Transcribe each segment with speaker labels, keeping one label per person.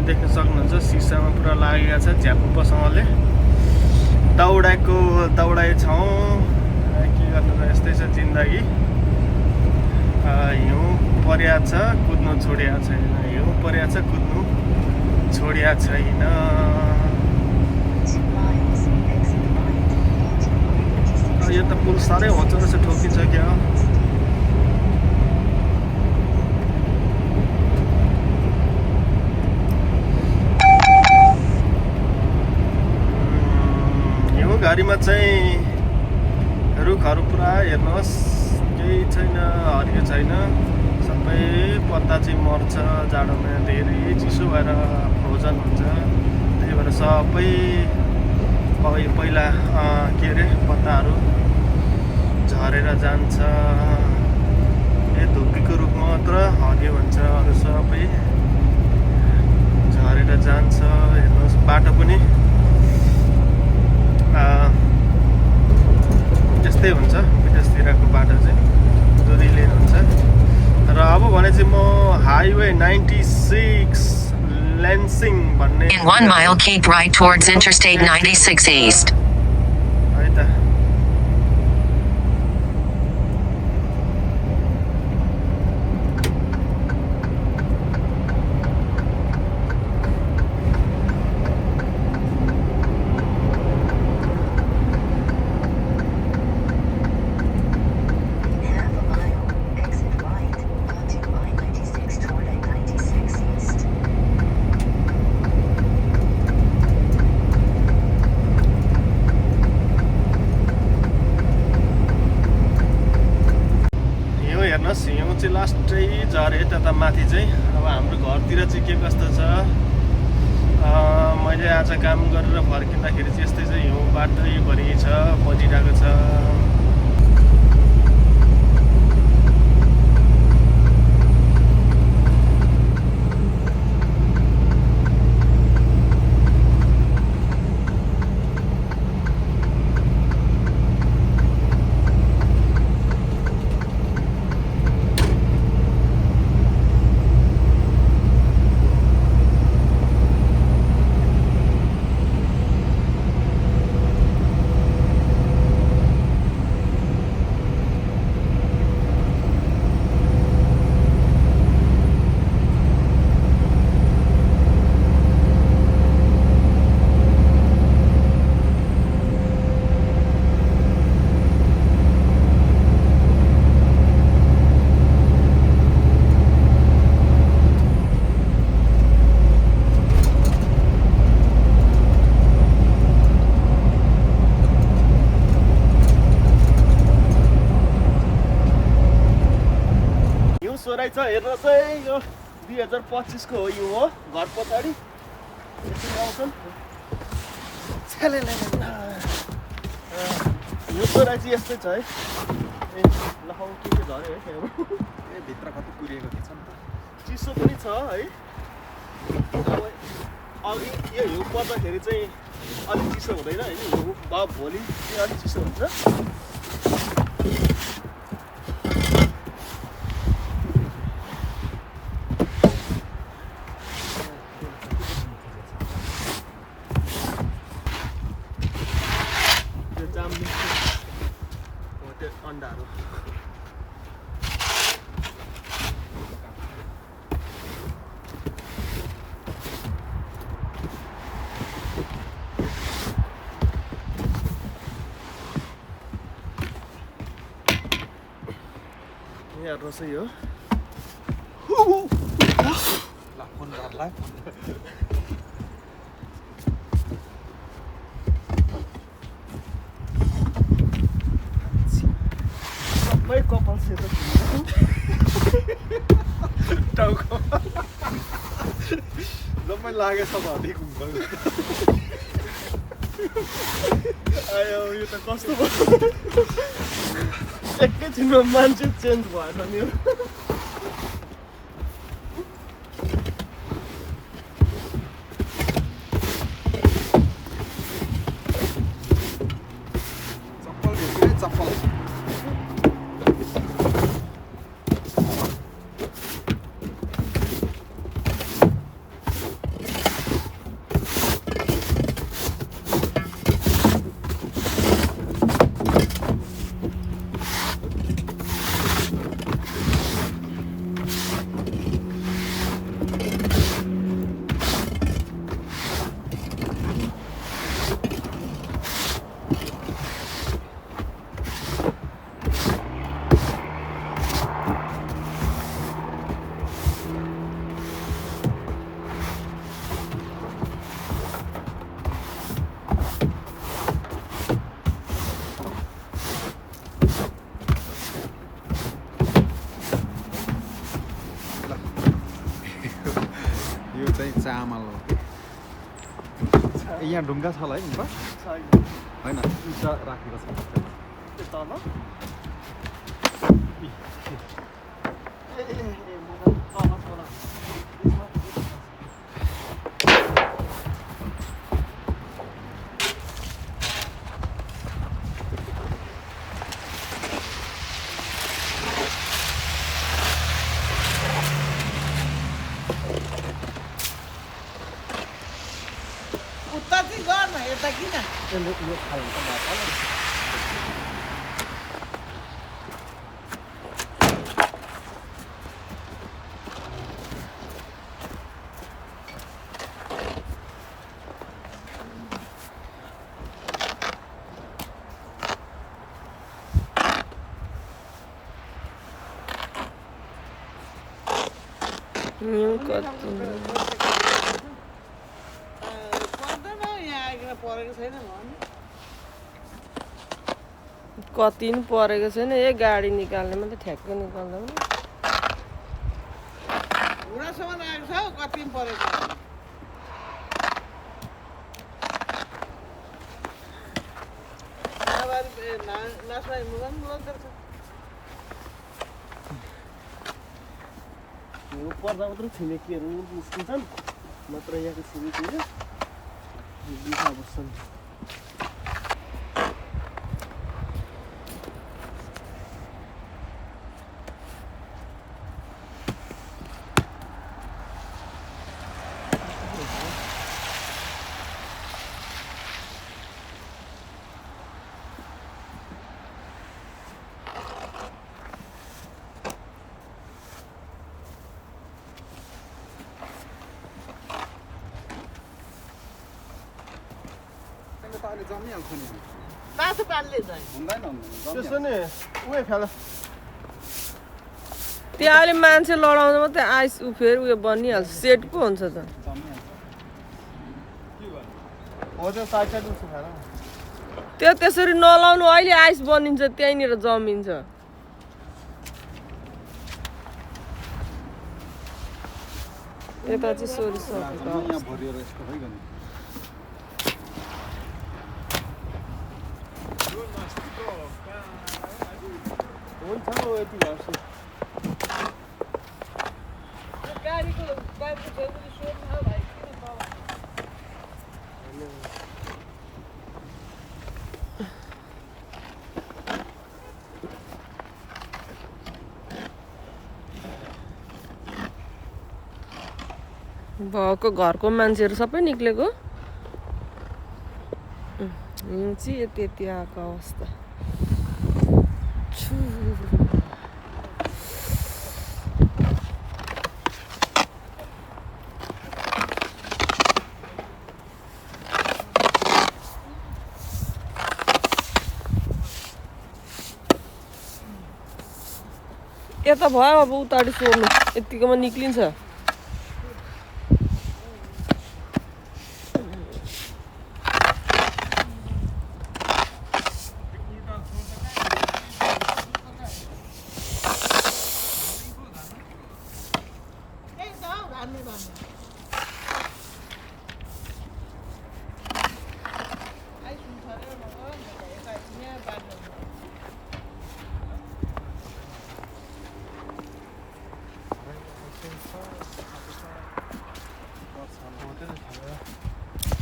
Speaker 1: देख्न सक्नुहुन्छ सिसामा पुरा लागेको छ झ्यापुपसँगले दौडाइ छौँ के गर्नु र यस्तै छ जिन्दगी हिउँ परिया छ कुद्नु छोडिया छैन हिउँ परिया छ कुद्नु छोडिया छैन यो त पुल साह्रै होचो रहेछ ठोकिन्छ क्या घारीमा चाहिँ रुखहरू पुरा हेर्नुहोस् केही छैन हरियो छैन सबै पत्ता चाहिँ मर्छ जाडोमा धेरै चिसो भएर फ्रोजन हुन्छ त्यही भएर सबै पहिला के अरे पत्ताहरू झरेर जान्छ धुप्पीको रुख मात्र हरियो हुन्छ अरू सबै झरेर जान्छ हेर्नुहोस् बाटो पनि त्यस्तै हुन्छ विदेशतिरको बाटो चाहिँ दुरी लेन हुन्छ र अब भने चाहिँ म हाइवे 96 लेन्सिङ भन्ने
Speaker 2: In 1 mile keep right towards Interstate 96 East.
Speaker 1: है त हिउँ चाहिँ लास्टै झरे त्यता माथि चाहिँ अब हाम्रो घरतिर चाहिँ के कस्तो छ मैले आज काम गरेर फर्किँदाखेरि चाहिँ यस्तै चाहिँ हिउँ बाटैभरि छ बजिरहेको छ सोराइ छ हेर्नुहोस् है यो 2025 को हो यो हो घर पछाडि यसरी आउँछन् यो सोराइ चाहिँ यस्तै छ है लखाउ के झऱ्यो है त्यहाँ
Speaker 3: भित्र कति पुरिएको छ नि त
Speaker 1: चिसो पनि छ है अब अघि यो हिउँ पर्दाखेरि चाहिँ अलिक चिसो हुँदैन होइन हिउँ भोलि चाहिँ अलिक चिसो हुन्छ अन्डाहरू हेर्नुहोस् है यो सबै कपाल सेतो टाउको
Speaker 3: जम्मै लागेछ भने घुम्नु
Speaker 1: आयो यो त कस्तो भयो एकैछिनमा मान्छे चेन्ज भएछ नि यो
Speaker 3: चाहिँ आमाल हो यहाँ ढुङ्गा छ होला है गुम्बा होइन इटा राखेको छ
Speaker 1: त्यो तल यो खालको बाटो
Speaker 4: कति नि परेको छैन ए गाडी निकाल्ने मात्रै ठ्याक्क निकाल्दा पनि
Speaker 5: हुँडासम्म आएको छ कति पनि परेको
Speaker 1: यो पर्दा मात्रै छिमेकीहरू निस्किन्छन् नत्र यहाँको छिमेकीहरू बिथा बस्छन्
Speaker 3: जमिहाल्छ नि
Speaker 5: तातो पानीले चाहिँ
Speaker 3: हुँदैन
Speaker 1: त्यसो नि उयो फेला
Speaker 4: त्यहाँ अहिले मान्छे लडाउँदा मात्रै आइस फेरि उयो बनिहाल्छ सेट पो हुन्छ त
Speaker 1: हो त्यो साइड साइड उस फेला
Speaker 4: त्यो त्यसरी नलाउनु अहिले आइस बनिन्छ त्यहीँनिर जमिन्छ यता चाहिँ सोरिस
Speaker 3: यहाँ भरिएर यस्तो भइगयो नि
Speaker 1: हुन्छ हो यति भएपछि
Speaker 5: गाडीको बाइकको छेउमा सोध्नु हो भाइ किन तल
Speaker 4: भएको घरको मान्छेहरू सबै निक्लेको हिउँ चाहिँ यति यति आएको अवस्था यता भयो अब उताडि सोर्नु यतिकोमा निक्लिन्छ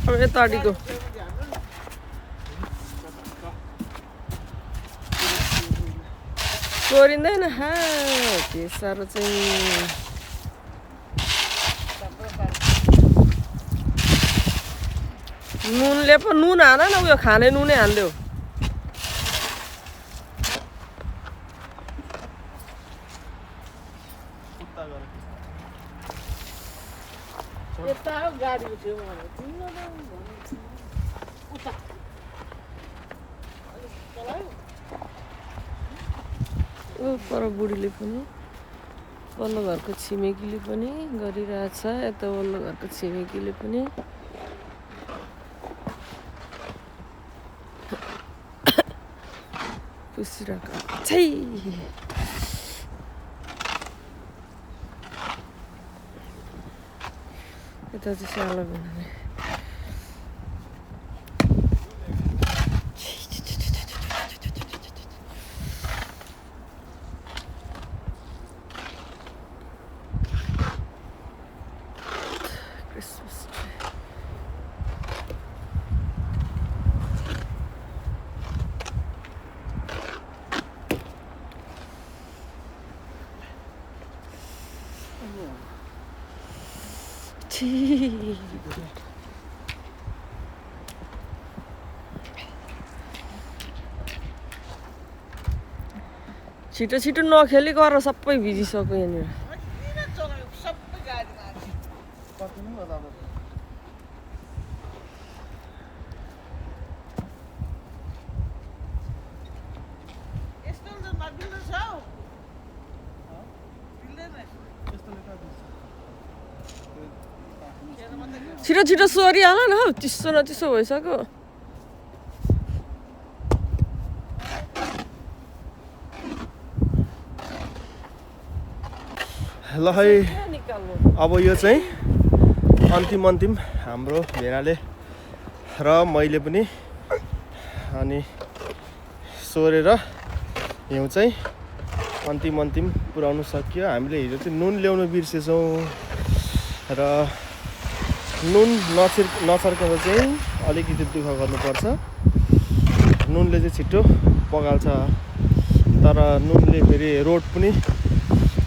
Speaker 4: अब यताडिको सोरिँदैन हा त्यो साह्रो चाहिँ नुनले पो नुन हान न उयो खाने नुनै हान्देऊ
Speaker 5: यता हो गाडीको छेउमा उता
Speaker 4: ऊ पर बुढीले पनि पल्लो घरको छिमेकीले पनि गरिरहेछ यता वल्लो घरको छिमेकीले पनि पुसिरहेको छै यता चाहिँ स्यालो बनाउने क्रिसमस ट्री छिटो छिटो नखेली गर सबै भिजिसक्यो यहाँनिर
Speaker 5: किन चलायो सबै गाडीमा यस्तो त बिल्डर छ हौ
Speaker 4: छिटो छिटो सोरिहाल न हौ चिसो न चिसो भइसक्यो
Speaker 1: ल है अब यो चाहिँ अन्तिम हाम्रो भेनाले र मैले पनि अनि सोरेर हिउँ चाहिँ अन्तिम पुर्याउनु सकियो हामीले हिजो चाहिँ नुन ल्याउनु बिर्सेछौँ र नुन नछर्केर चाहिँ अलिकति दुःख गर्नुपर्छ नुनले चाहिँ छिटो पगाल्छ तर नुनले फेरि रोड पनि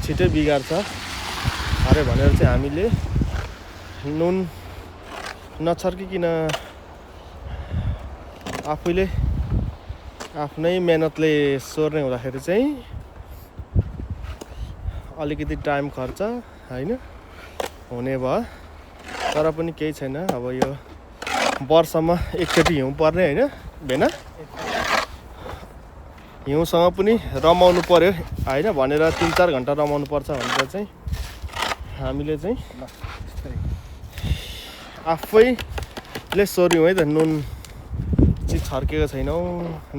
Speaker 1: छिटै बिगार्छ अरे भनेर चाहिँ हामीले नुन नछर्किकन आफैले आफ्नै मेहनतले सोर्ने हुँदाखेरि चाहिँ अलिकति टाइम खर्च हैन हुने भयो तर पनि केही छैन अब यो वर्षमा एकचोटि हिउँ पर्ने हैन भेना हिउँसँग पनि रमाउनु पर्यो हैन भनेर 3-4 घन्टा रमाउनु पर्छ भनेर चाहिँ हामीले चाहिँ आफैले सोर्यौँ है त नुन चाहिँ छर्केको छैनौँ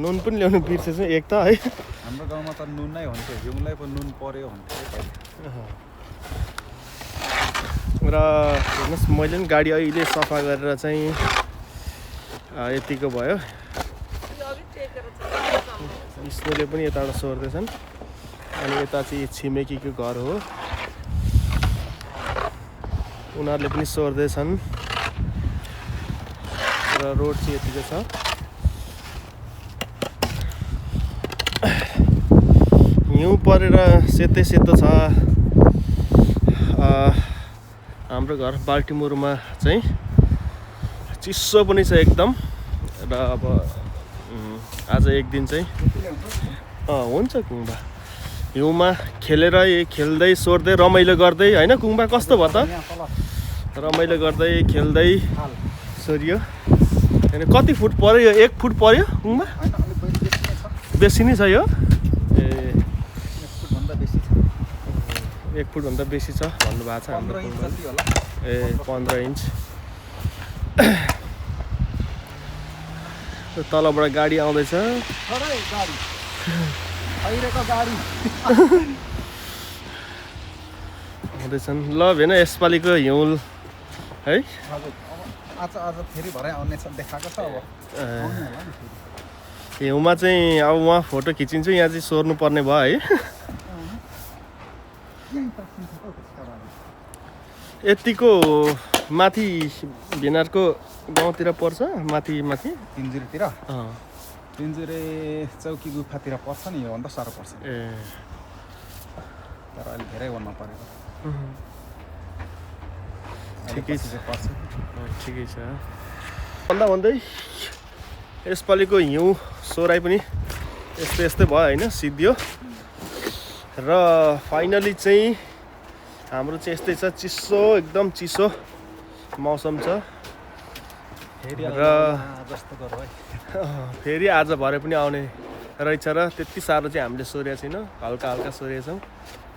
Speaker 1: नुन पनि ल्याउनु बिर्सेछौँ एक त है
Speaker 3: हाम्रो गाउँमा त नुन नै हुन्थ्यो हिउँलाई पो नुन पर्यो भन्थ्यो
Speaker 1: र हेर्नुहोस् मैले पनि गाडी अहिले सफा गरेर चाहिँ यतिको भयो विष्णुले पनि यताबाट सोर्दैछन् अनि यता चाहिँ छिमेकीको घर हो उनीहरूले पनि सोर्दैछन् र रोड चाहिँ यतिको छ हिउँ परेर सेतै सेतो छ हाम्रो घर बाल्टिमोरमा चाहिँ चिसो पनि छ एकदम र अब आज एक दिन चाहिँ हुन्छ कुङबा हिउँमा खेल्दै सोर्दै रमाइलो गर्दै हैन कुङबा कस्तो भयो त रमाइलो गर्दै खेल्दै सोरियो हैन कति फुट पर्यो यो 1 फुट पर्यो कुङबा बेसी नै छ यो ए 1 फुट भन्दा बेसी छ भन्नुभएको छ हाम्रो ए 15 इन्च तलबाट गाडी आउँदैछ आउँदैछन् ल भेन यसपालिको हिउँ है
Speaker 3: आज फेरि भरे आउने छ देखाएको छ अब
Speaker 1: हिउँमा चाहिँ अब उहाँ फोटो खिचिन्छु यहाँ चाहिँ सोर्नु पर्ने भयो है यतिको माथि भेनारको गाउँतिर पर्छ माथि
Speaker 3: तिनजुरेतिर तिनजुरे चौकी गुफातिर पर्छ नि यो भन्दा साह्रो पर्छ
Speaker 1: ए
Speaker 3: तर अहिले धेरै वनमा परेको
Speaker 1: ठिकै छ ठिकै छ भन्दै यसपालिको हिउँ सोराइ पनि यस्तै भयो हैन सिद्धियो र फाइनली चाहिँ हाम्रो चाहिँ यस्तै छ चिसो एकदम चिसो मौसम छ र फेरि आज भरे पनि आउने रहेछ र त्यति साह्रो चाहिँ हामीले सोरेका छैनौँ हल्का सोरेका छौँ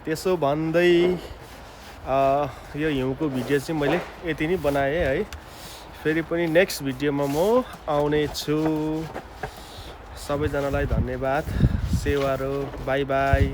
Speaker 1: त्यसो भन्दै यो हिउँको भिडियो चाहिँ मैले यति नै बनाएँ है फेरि पनि नेक्स्ट भिडियोमा म आउने छु सबैजनालाई धन्यवाद सेवारो बाई बाई